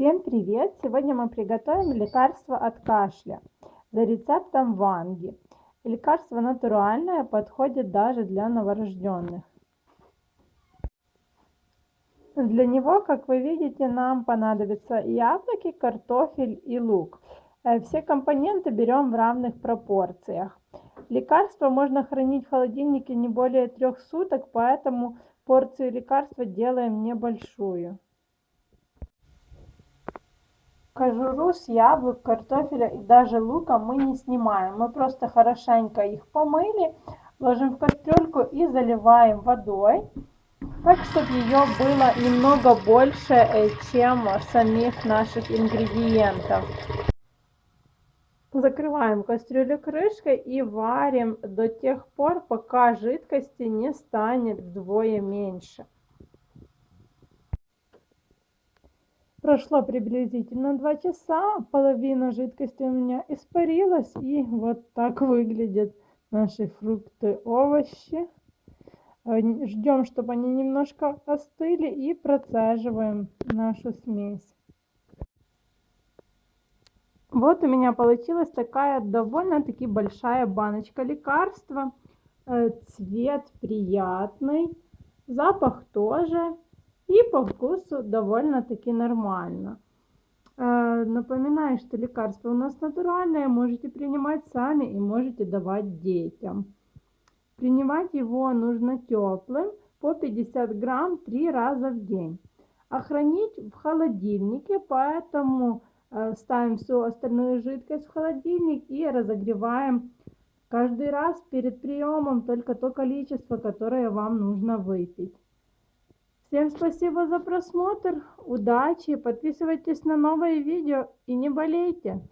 Всем привет! Сегодня мы приготовим лекарство от кашля за рецептом Ванги. Лекарство натуральное, подходит даже для новорожденных. Для него, как вы видите, нам понадобятся яблоки, картофель и лук. Все компоненты берем в равных пропорциях. Лекарство можно хранить в холодильнике не более 3 суток, поэтому порцию лекарства делаем небольшую. Кожуру с яблок, картофеля и даже лука мы не снимаем. Мы просто хорошенько их помыли, ложим в кастрюльку и заливаем водой, так, чтобы ее было немного больше, чем самих наших ингредиентов. Закрываем кастрюлю крышкой и варим до тех пор, пока жидкости не станет вдвое меньше. Прошло приблизительно 2 часа, половина жидкости у меня испарилась, и вот так выглядят наши фрукты, овощи. Ждем, чтобы они немножко остыли, и процеживаем нашу смесь. Вот у меня получилась такая довольно-таки большая баночка лекарства. Цвет приятный, запах тоже. И по вкусу довольно-таки нормально. Напоминаю, что лекарство у нас натуральное, можете принимать сами и можете давать детям. Принимать его нужно теплым, по 50 грамм 3 раза в день. А хранить в холодильнике, поэтому ставим всю остальную жидкость в холодильник и разогреваем каждый раз перед приемом только то количество, которое вам нужно выпить. Всем спасибо за просмотр, удачи, подписывайтесь на новые видео и не болейте!